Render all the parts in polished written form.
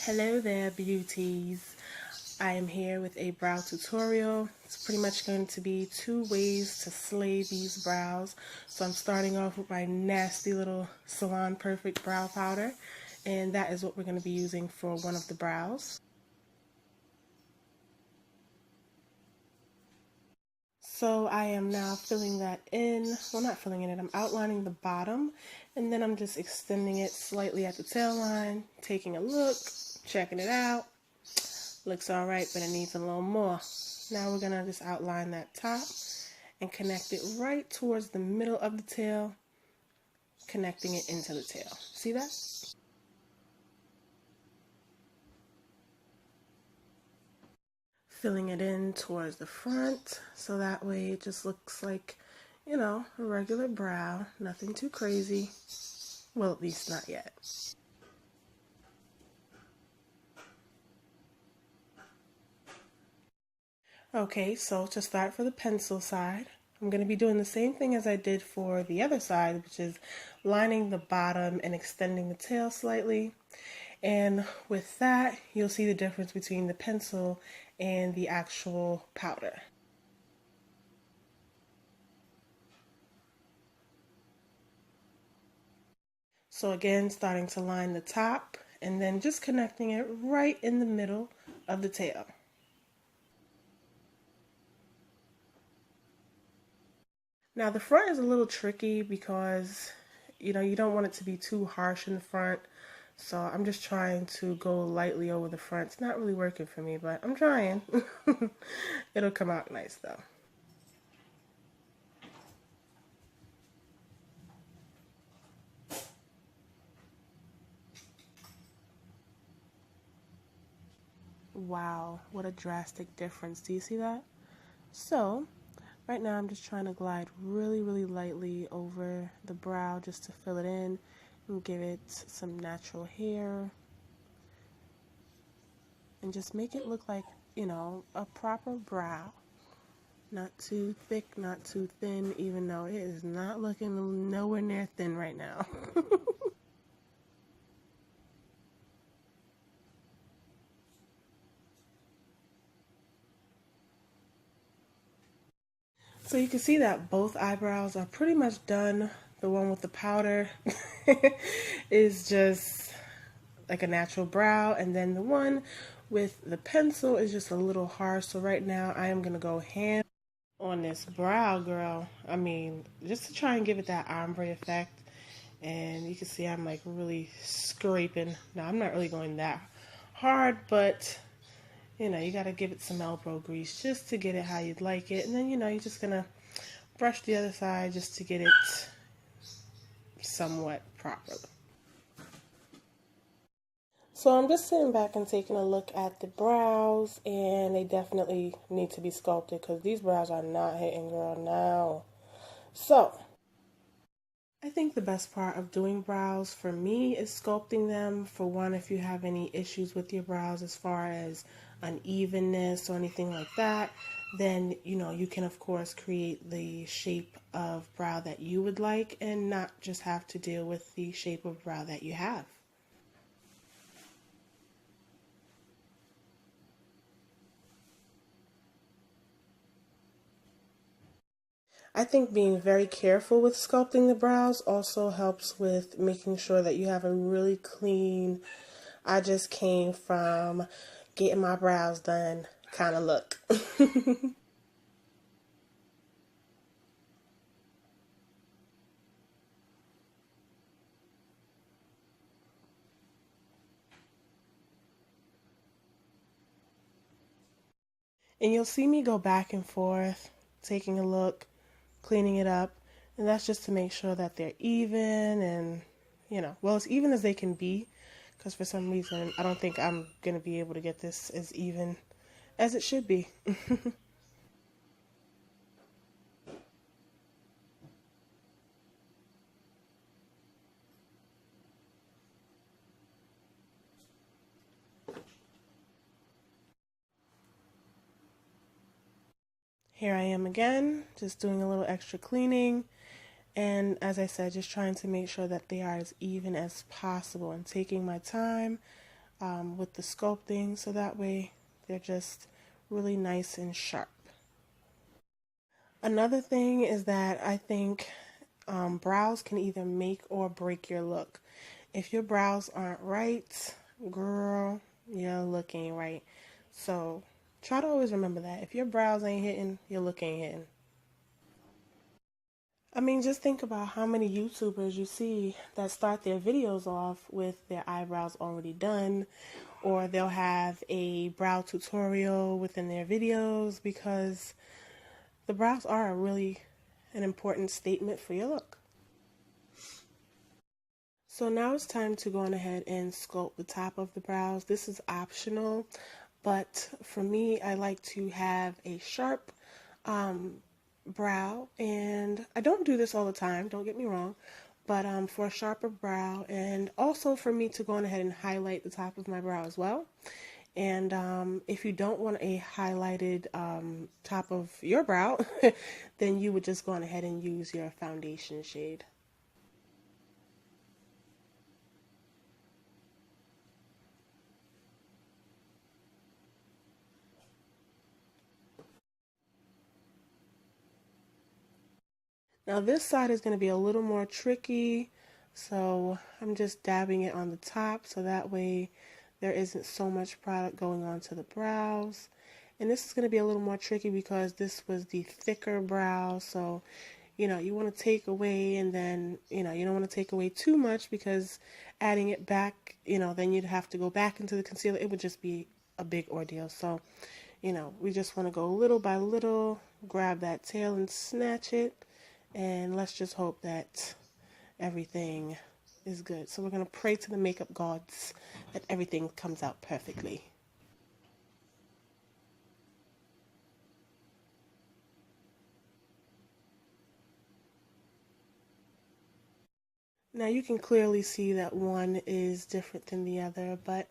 Hello there, beauties. I am here with a brow tutorial. It's pretty much going to be 2 ways to slay these brows. So I'm starting off with my nasty little Salon Perfect Brow Powder, and that is what we're going to be using for one of the brows. So I am now filling that in. Well, not filling it in, I'm outlining the bottom, and then I'm just extending it slightly at the tail line, taking a look, checking it out. Looks alright, but it needs a little more. Now we're going to just outline that top and connect it right towards the middle of the tail, connecting it into the tail. See that? Filling it in towards the front, so that way it just looks like, a regular brow. Nothing too crazy. Well, at least not yet. Okay, so to start for the pencil side, I'm going to be doing the same thing as I did for the other side, which is lining the bottom and extending the tail slightly. And with that, you'll see the difference between the pencil and the actual powder. So again, starting to line the top and then just connecting it right in the middle of the tail. Now the front is a little tricky because, you don't want it to be too harsh in the front. So I'm just trying to go lightly over the front. It's not really working for me, but I'm trying. It'll come out nice though. Wow, what a drastic difference. Do you see that? So, right now I'm just trying to glide really, really lightly over the brow just to fill it in and give it some natural hair. And just make it look like, a proper brow. Not too thick, not too thin, even though it is not looking nowhere near thin right now. So you can see that both eyebrows are pretty much done. The one with the powder is just like a natural brow, and then the one with the pencil is just a little harsh. So right now I am going to go hand on this brow, girl. I mean, just to try and give it that ombre effect. And you can see I'm like really scraping. Now I'm not really going that hard, but you got to give it some elbow grease just to get it how you'd like it. And then, you're just going to brush the other side just to get it somewhat properly. So I'm just sitting back and taking a look at the brows, and they definitely need to be sculpted because these brows are not hitting, girl, now. So I think the best part of doing brows for me is sculpting them. For one, if you have any issues with your brows as far as unevenness or anything like that, then you can of course create the shape of brow that you would like and not just have to deal with the shape of brow that you have. I think being very careful with sculpting the brows also helps with making sure that you have a really clean, I just came from getting my brows done kind of look. And you'll see me go back and forth, taking a look, cleaning it up, and that's just to make sure that they're even and, well, as even as they can be, because for some reason I don't think I'm going to be able to get this as even as it should be. Here I am again, just doing a little extra cleaning. And as I said, just trying to make sure that they are as even as possible and taking my time with the sculpting, so that way they're just really nice and sharp. Another thing is that I think brows can either make or break your look. If your brows aren't right, girl, your look ain't right. So try to always remember that. If your brows ain't hitting, your look ain't hitting. I mean, just think about how many YouTubers you see that start their videos off with their eyebrows already done, or they'll have a brow tutorial within their videos because the brows are really an important statement for your look. So now it's time to go on ahead and sculpt the top of the brows. This is optional, but for me, I like to have a sharp brow, and I don't do this all the time, don't get me wrong, but for a sharper brow, and also for me to go on ahead and highlight the top of my brow as well. And if you don't want a highlighted top of your brow, then you would just go on ahead and use your foundation shade. Now this side is going to be a little more tricky, so I'm just dabbing it on the top so that way there isn't so much product going onto the brows. And this is going to be a little more tricky because this was the thicker brow, so you want to take away, and then you don't want to take away too much because adding it back, then you'd have to go back into the concealer. It would just be a big ordeal. So we just want to go little by little, grab that tail and snatch it, and let's just hope that everything is good. So we're going to pray to the makeup gods that everything comes out perfectly. Now you can clearly see that one is different than the other, but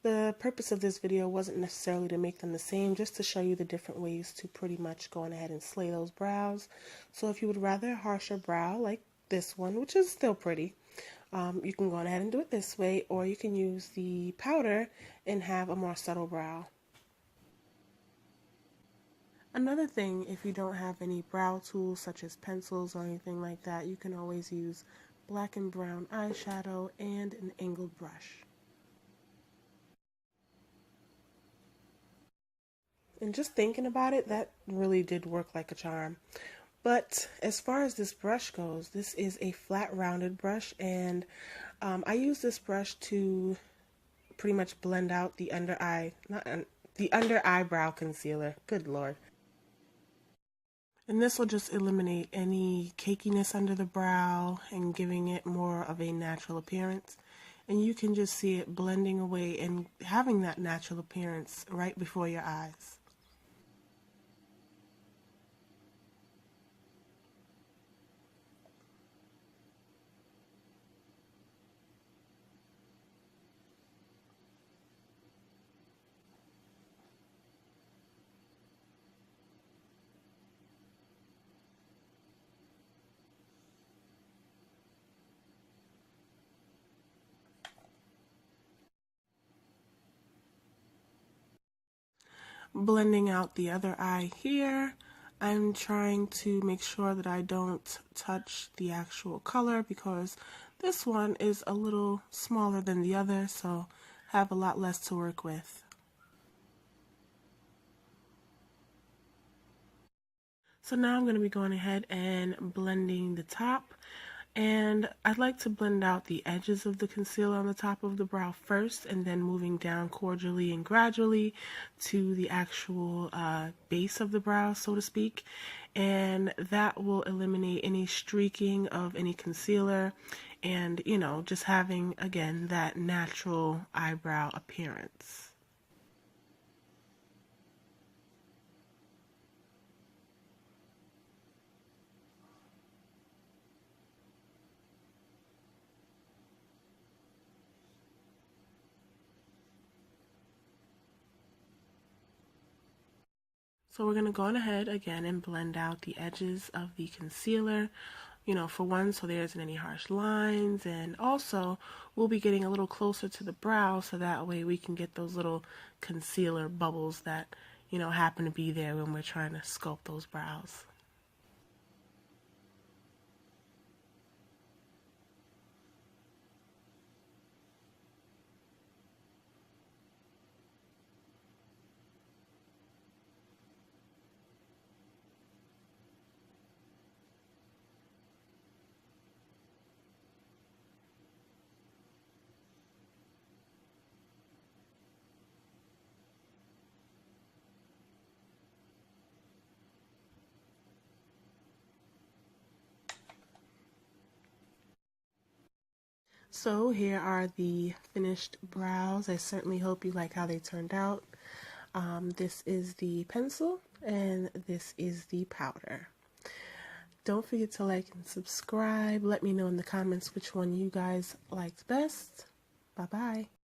the purpose of this video wasn't necessarily to make them the same, just to show you the different ways to pretty much go on ahead and slay those brows. So if you would rather a harsher brow like this one, which is still pretty, you can go on ahead and do it this way, or you can use the powder and have a more subtle brow. Another thing, if you don't have any brow tools such as pencils or anything like that, you can always use black and brown eyeshadow and an angled brush. And just thinking about it, that really did work like a charm. But as far as this brush goes, this is a flat rounded brush, and I use this brush to pretty much blend out the the under eyebrow concealer. Good Lord. And this will just eliminate any cakiness under the brow and giving it more of a natural appearance. And you can just see it blending away and having that natural appearance right before your eyes. Blending out the other eye here, I'm trying to make sure that I don't touch the actual color because this one is a little smaller than the other, so I have a lot less to work with. So now I'm going to be going ahead and blending the top, and I'd like to blend out the edges of the concealer on the top of the brow first, and then moving down cordially and gradually to the actual base of the brow, so to speak, and that will eliminate any streaking of any concealer and, just having, again, that natural eyebrow appearance. So we're going to go on ahead again and blend out the edges of the concealer. you know, for one, so there isn't any harsh lines, and also we'll be getting a little closer to the brow so that way we can get those little concealer bubbles that, you know, happen to be there when we're trying to sculpt those brows. So here are the finished brows. I certainly hope you like how they turned out. This is the pencil and this is the powder. Don't forget to like and subscribe. Let me know in the comments which one you guys liked best. Bye bye.